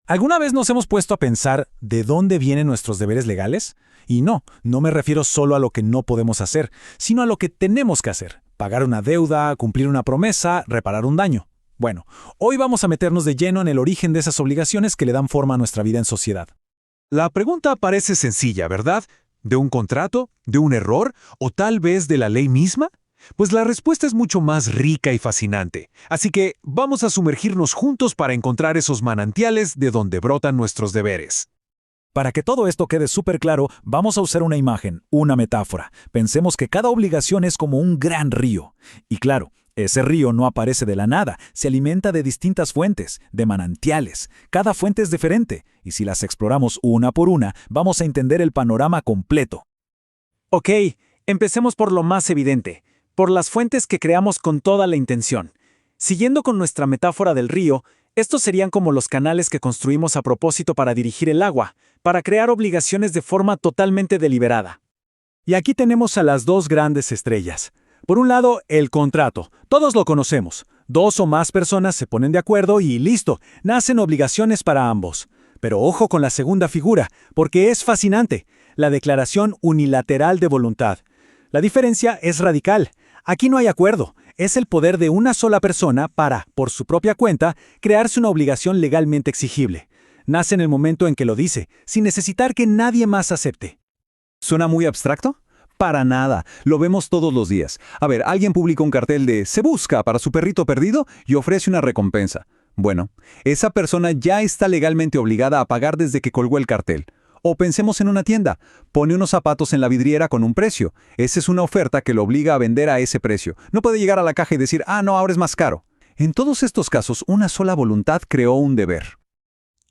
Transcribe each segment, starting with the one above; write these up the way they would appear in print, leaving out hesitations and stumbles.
¿Alguna vez nos hemos puesto a pensar de dónde vienen nuestros deberes legales? Y no me refiero solo a lo que no podemos hacer, sino a lo que tenemos que hacer. Pagar una deuda, cumplir una promesa, reparar un daño. Bueno, hoy vamos a meternos de lleno en el origen de esas obligaciones que le dan forma a nuestra vida en sociedad. La pregunta parece sencilla, ¿verdad? ¿De un contrato? ¿De un error? ¿O tal vez de la ley misma? Pues la respuesta es mucho más rica y fascinante. Así que vamos a sumergirnos juntos para encontrar esos manantiales de donde brotan nuestros deberes. Para que todo esto quede súper claro, vamos a usar una imagen, una metáfora. Pensemos que cada obligación es como un gran río. Y claro, ese río no aparece de la nada, se alimenta de distintas fuentes, de manantiales. Cada fuente es diferente, y si las exploramos una por una, vamos a entender el panorama completo. Ok, empecemos por lo más evidente, por las fuentes que creamos con toda la intención. Siguiendo con nuestra metáfora del río, estos serían como los canales que construimos a propósito para dirigir el agua, para crear obligaciones de forma totalmente deliberada. Y aquí tenemos a las dos grandes estrellas. Por un lado, el contrato. Todos lo conocemos. Dos o más personas se ponen de acuerdo y listo, nacen obligaciones para ambos. Pero ojo con la segunda figura, porque es fascinante, la declaración unilateral de voluntad. La diferencia es radical. Aquí no hay acuerdo. Es el poder de una sola persona para, por su propia cuenta, crearse una obligación legalmente exigible. Nace en el momento en que lo dice, sin necesitar que nadie más acepte. ¿Suena muy abstracto? Para nada, lo vemos todos los días. A ver, alguien publica un cartel de "se busca para su perrito perdido" y ofrece una recompensa. Bueno, esa persona ya está legalmente obligada a pagar desde que colgó el cartel. O pensemos en una tienda, pone unos zapatos en la vidriera con un precio. Esa es una oferta que lo obliga a vender a ese precio. No puede llegar a la caja y decir, no, ahora es más caro. En todos estos casos, una sola voluntad creó un deber.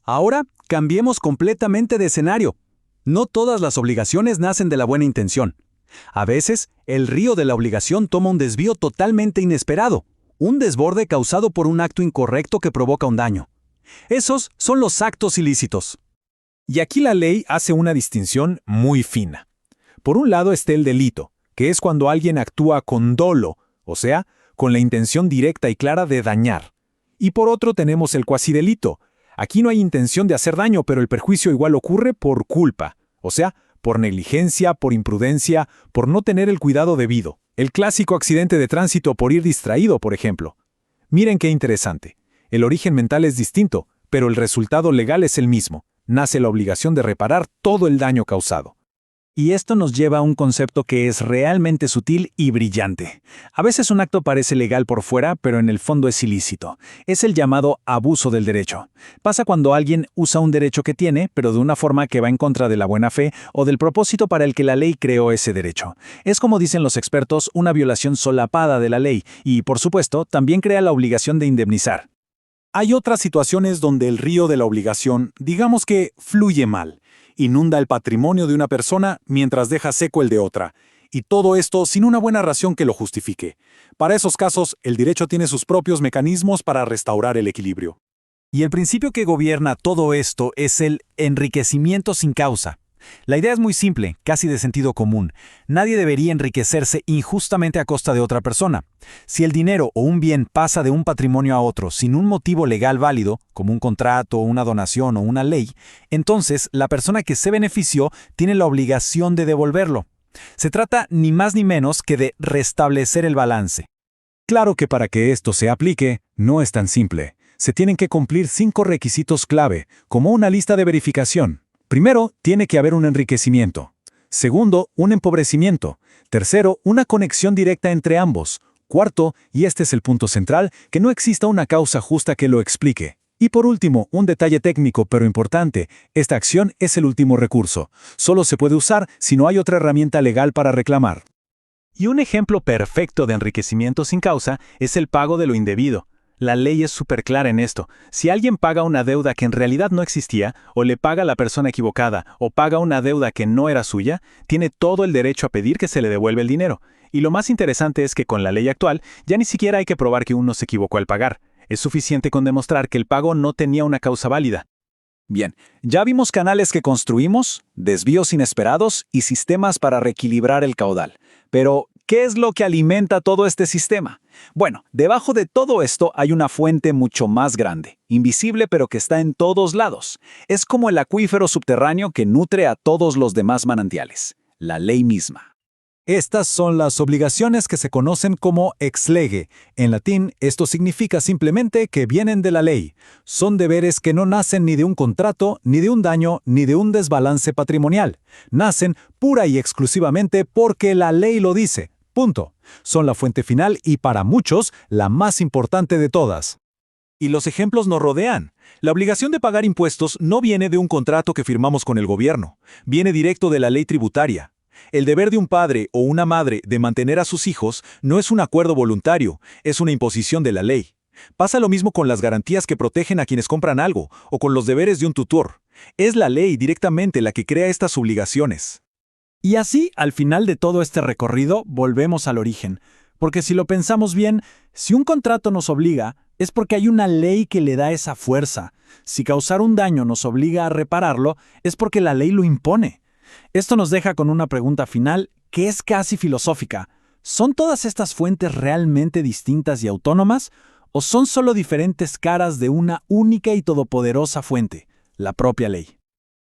Ahora, cambiemos completamente de escenario. No todas las obligaciones nacen de la buena intención. A veces, el río de la obligación toma un desvío totalmente inesperado, un desborde causado por un acto incorrecto que provoca un daño. Esos son los actos ilícitos. Y aquí la ley hace una distinción muy fina. Por un lado está el delito, que es cuando alguien actúa con dolo, o sea, con la intención directa y clara de dañar. Y por otro tenemos el cuasidelito. Aquí no hay intención de hacer daño, pero el perjuicio igual ocurre por culpa, o sea, por negligencia, por imprudencia, por no tener el cuidado debido. El clásico accidente de tránsito por ir distraído, por ejemplo. Miren qué interesante. El origen mental es distinto, pero el resultado legal es el mismo. Nace la obligación de reparar todo el daño causado. Y esto nos lleva a un concepto que es realmente sutil y brillante. A veces un acto parece legal por fuera, pero en el fondo es ilícito. Es el llamado abuso del derecho. Pasa cuando alguien usa un derecho que tiene, pero de una forma que va en contra de la buena fe o del propósito para el que la ley creó ese derecho. Es, como dicen los expertos, una violación solapada de la ley y, por supuesto, también crea la obligación de indemnizar. Hay otras situaciones donde el río de la obligación, digamos que fluye mal, inunda el patrimonio de una persona mientras deja seco el de otra, y todo esto sin una buena razón que lo justifique. Para esos casos, el derecho tiene sus propios mecanismos para restaurar el equilibrio. Y el principio que gobierna todo esto es el enriquecimiento sin causa. La idea es muy simple, casi de sentido común. Nadie debería enriquecerse injustamente a costa de otra persona. Si el dinero o un bien pasa de un patrimonio a otro sin un motivo legal válido, como un contrato, una donación o una ley, entonces la persona que se benefició tiene la obligación de devolverlo. Se trata ni más ni menos que de restablecer el balance. Claro que para que esto se aplique, no es tan simple. Se tienen que cumplir 5 requisitos clave, como una lista de verificación. Primero, tiene que haber un enriquecimiento. Segundo, un empobrecimiento. Tercero, una conexión directa entre ambos. Cuarto, y este es el punto central, que no exista una causa justa que lo explique. Y por último, un detalle técnico pero importante, esta acción es el último recurso. Solo se puede usar si no hay otra herramienta legal para reclamar. Y un ejemplo perfecto de enriquecimiento sin causa es el pago de lo indebido. La ley es súper clara en esto. Si alguien paga una deuda que en realidad no existía, o le paga a la persona equivocada, o paga una deuda que no era suya, tiene todo el derecho a pedir que se le devuelva el dinero. Y lo más interesante es que con la ley actual, ya ni siquiera hay que probar que uno se equivocó al pagar. Es suficiente con demostrar que el pago no tenía una causa válida. Bien, ya vimos canales que construimos, desvíos inesperados y sistemas para reequilibrar el caudal. Pero, ¿qué es lo que alimenta todo este sistema? Bueno, debajo de todo esto hay una fuente mucho más grande, invisible pero que está en todos lados. Es como el acuífero subterráneo que nutre a todos los demás manantiales, la ley misma. Estas son las obligaciones que se conocen como ex lege. En latín, esto significa simplemente que vienen de la ley. Son deberes que no nacen ni de un contrato, ni de un daño, ni de un desbalance patrimonial. Nacen pura y exclusivamente porque la ley lo dice. Punto. Son la fuente final y para muchos, la más importante de todas. Y los ejemplos nos rodean. La obligación de pagar impuestos no viene de un contrato que firmamos con el gobierno. Viene directo de la ley tributaria. El deber de un padre o una madre de mantener a sus hijos no es un acuerdo voluntario, es una imposición de la ley. Pasa lo mismo con las garantías que protegen a quienes compran algo, o con los deberes de un tutor. Es la ley directamente la que crea estas obligaciones. Y así, al final de todo este recorrido, volvemos al origen. Porque si lo pensamos bien, si un contrato nos obliga, es porque hay una ley que le da esa fuerza. Si causar un daño nos obliga a repararlo, es porque la ley lo impone. Esto nos deja con una pregunta final que es casi filosófica. ¿Son todas estas fuentes realmente distintas y autónomas? ¿O son solo diferentes caras de una única y todopoderosa fuente, la propia ley?